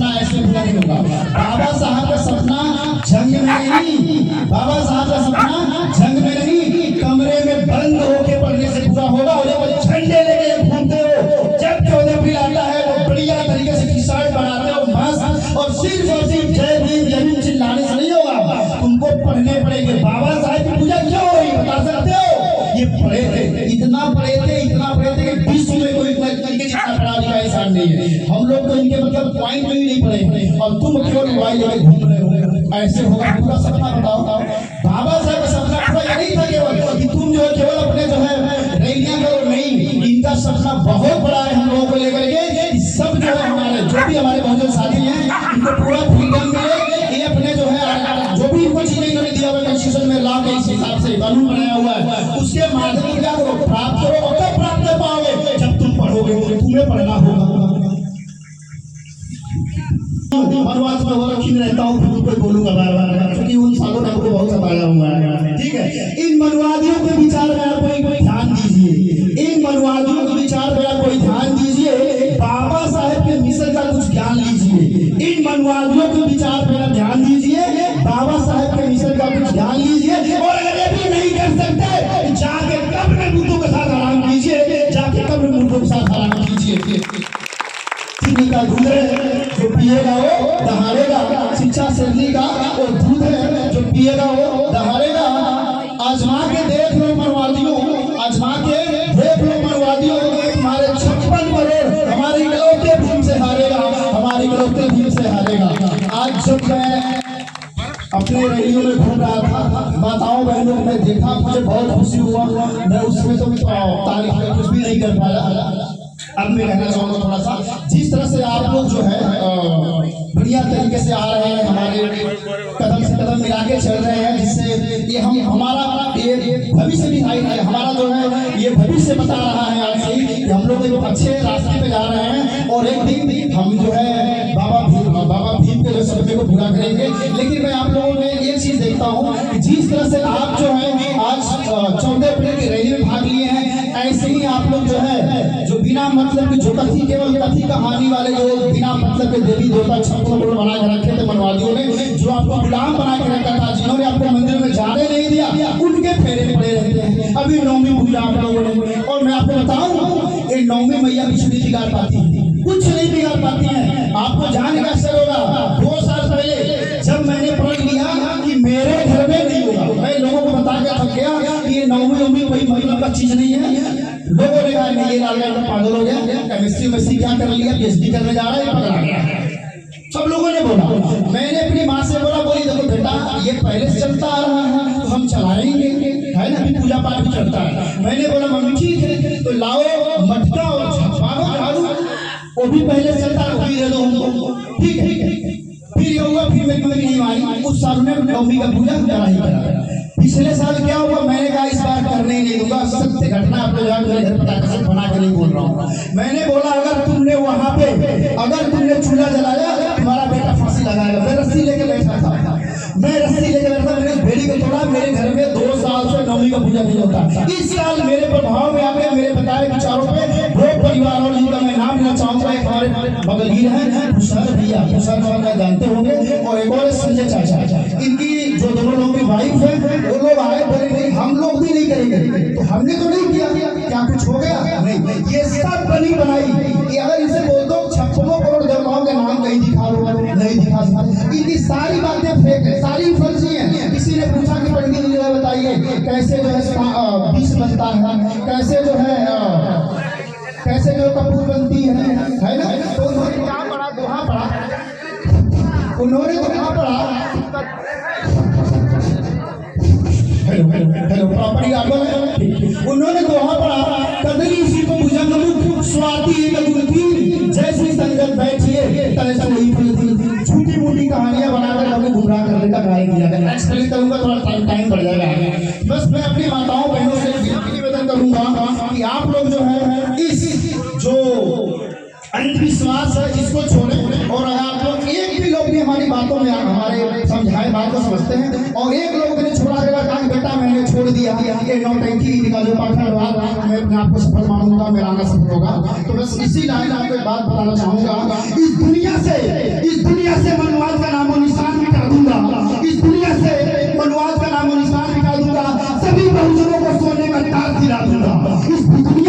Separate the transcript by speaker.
Speaker 1: सपना ऐसे पूरा नहीं होगा। बाबा साहब का सपना जंग में नहीं, बाबा साहब का सपना जंग में नहीं, कमरे में बंद होके पढ़ने से पूरा होगा। और जब झंडे लेके घूमते हो, जब 14 अप्रैल आता है तो बढ़िया तरीके से टी शर्ट बनाते हो मस्त, और सिर्फ जय भीम जय भीम चिल्लाने से नहीं होगा, तुमको पढ़ने पड़ेंगे। बाबा साहब की पूजा क्यों हो रही बता सकते हो? ये पढ़े थे, इतना पढ़े थे कि विश्व में कोई जितना पढ़ा लिखा इंसान नहीं है। हम लोग तो इनके मतलब पॉइंट में ही नहीं पढ़े, और तुम क्यों मोबाइल लेके घूम रहे हो? ऐसे होगा पूरा सपना? बताओ। बाबा साहब का सपना पूरा ये नहीं था केवल कि तुम जो है केवल अपने जो है रैलियां करो, नहीं, इनका सपना बहुत बड़ा है हम लोगों को लेकर के। सब जो है हमारे जो भी हमारे बहुजन साथी हैं, इनको पूरा फ्रीडम मिले, ये अपने जो है जो भी इनको चीजें इन्होंने दिया हुआ कॉन्स्टिट्यूशन में लॉ के इस हिसाब से कानून बनाया हुआ है, उसके माध्यम से क्या करो, प्राप्त करो। और कब प्राप्त कर पाओगे? जब तुम पढ़ोगे, तुम्हें पढ़ना होगा। वनवास में वो रखी रहता हूँ, फिर कोई बोलूंगा बार बार, क्योंकि उन सालों ने हमको बहुत सताया हुआ है। ठीक है, इन मनवादियों के विचार में आप कोई ध्यान दीजिए, इन मनवादियों के विचार में आप कोई ध्यान दीजिए, बाबा साहेब के मिशन का कुछ ज्ञान लीजिए। इन मनवादियों के विचार पर ध्यान दीजिए, बाबा साहेब के मिशन का कुछ ज्ञान लीजिए। और अगर ये भी नहीं कर सकते, जाके कब्र में मुर्दों के साथ आराम कीजिए, जाके कब्र में मुर्दों के साथ आराम कीजिए। का दूध है जो पिएगा वो दहाड़ेगा, शिक्षा शेरनी का और दूध है जो पिएगा वो दहाड़ेगा। आजमा के देख लो मनवादियों, आजमा के देख लो मनवादियों, हमारे 56 करोड़ हमारे इकलौते भीम से हारेगा, हमारे इकलौते भीम से हारेगा। आज जब मैं अपने रैलियों में घूम रहा था, माताओं बहनों को मैं देखा, मुझे बहुत खुशी हुआ। मैं उसमें तो तारीफ कुछ भी नहीं कर पाया। अब मैं कहना चाहूँगा थोड़ा सा, जिस तरह से आप लोग जो है बढ़िया तरीके से आ रहे हैं, हमारे कदम से कदम मिला के चल रहे हैं, जिससे ये हमारा ये भविष्य भी है, हमारा जो है ये भविष्य बता रहा है आज से कि हम लोग एक अच्छे रास्ते पे जा रहे हैं, और एक दिन हम जो है बाबा भीम के सपने को पूरा करेंगे। लेकिन मैं आप लोगों में एक चीज देखता हूँ कि जिस तरह से आप जो है आज 14 अप्रैल की रैली में भाग लिए हैं, ऐसे ही आप लोग जो है जो बिना मतलब की जो कथी केवल कथी कहानी वाले जो बिना मतलब के देवी देवता 56 करोड़ बना के रखे थे मनवादियों ने, जो आपको गुलाम बना के रखा था, जिन्होंने आपको मंदिर में जाने नहीं दिया, उनके फेरे पड़े रहते हैं। अभी नौवीं पूजा आप लोगों ने, और मैं आपको बताऊं ये नौवीं मैया कुछ नहीं बिगाड़ पाती, कुछ नहीं बिगाड़ पाती है। आपको जानने का असर होगा, 2 साल पहले जब मैंने प्रण लिया कि मेरे घर में नहीं होगा, मैं लोगों को बता के थक गया कि ये नौवीं कोई मतलब का चीज नहीं है। लोगों ने कहा नहीं, ये लालगढ़ का पागल हो गया, केमिस्ट्री में क्या कर लिया, PhD करने जा रहा है, पकड़ा गया। सब लोगों ने बोला, मैंने अपनी माँ से बोला, बोली देखो बेटा ये पहले से चलता आ रहा है तो हम चलाएंगे, है ना, पूजा पाठ भी चलता है। मैंने बोला मम्मी ठीक है, तो लाओ मटका और झाड़ू, वो भी पहले से चलता है, वो भी दे दो हमको, ठीक है। फिर ये हुआ, फिर मेरी मम्मी नहीं मानी, उस साल में नौवीं का पूजा करा ही करा। पिछले साल क्या हुआ, मैंने कहा इस बार करने ही नहीं दूंगा, सत्य घटना आपको मेरे घर पता कसम बना के नहीं बोल रहा हूँ। मैंने बोला अगर तुमने वहां पे अगर तुमने चूल्हा जलाया, तुम्हारा बेटा फांसी लगाएगा। मैं रस्सी लेके बैठा था, मैंने भेड़ी को तोड़ा। मेरे घर में 2 साल से नौवीं का पूजा नहीं होता। इस साल मेरे प्रभाव में आके मेरे बताए विचारों पे 2 परिवार और जिनका मैं नाम लेना चाहूंगा, एक हमारे बगलगीर है तुषार भैया, तुषार का जानते होंगे, और एक और संजय चाचा, इनकी जो दोनों लोगों की वाइफ है, वो लोग आए बोले नहीं हम लोग भी नहीं करेंगे, तो हमने तो नहीं किया, क्या कुछ हो गया? नहीं, ये सब बनी बनाई कि अगर इसे बोल दो 56 करोड़ देवताओं के नाम कहीं दिखा दो, नहीं दिखा सकते। इनकी सारी बातें फेक है, सारी फर्जी है। किसी ने पूछा कि पंडित जी बताइए कैसे जो है बीज बनता है, कैसे जो है कैसे जो कपूर बनती है ना, तो उन्होंने क्या पढ़ा, दोहा पढ़ा, उन्होंने दोहा पढ़ा, हेलो प्रॉपर्टी आगो है, उन्होंने दोहा पढ़ा, कदली उसी को भुजंग मुख स्वाति एक जैसी संगत बैठिए तैसे वही फलती। छोटी मोटी कहानियां बनाकर हमें गुमराह करने का कार्य किया है। एक्सप्लेन करूंगा, थोड़ा टाइम बढ़ जाएगा। बस मैं अपनी माताओं बहनों से निवेदन करूंगा कि आप लोग जो है इस जो अंधविश्वास है इसको छोड़ें, और अगर आप लोग एक भी लोग भी हमारी बातों में हमारे समझाए बात को समझते हैं, और एक लोग ने छोड़ा देगा कहा बेटा मैंने छोड़ दिया ये नौटंकी का जो पाठन मैं अपने आप को सफल मानूंगा, मेरा आना सफल होगा। तो बस इसी लाइन आपको एक बात बताना चाहूंगा, इस दुनिया से बनने का टार दिला दूंगा। इस दुनिया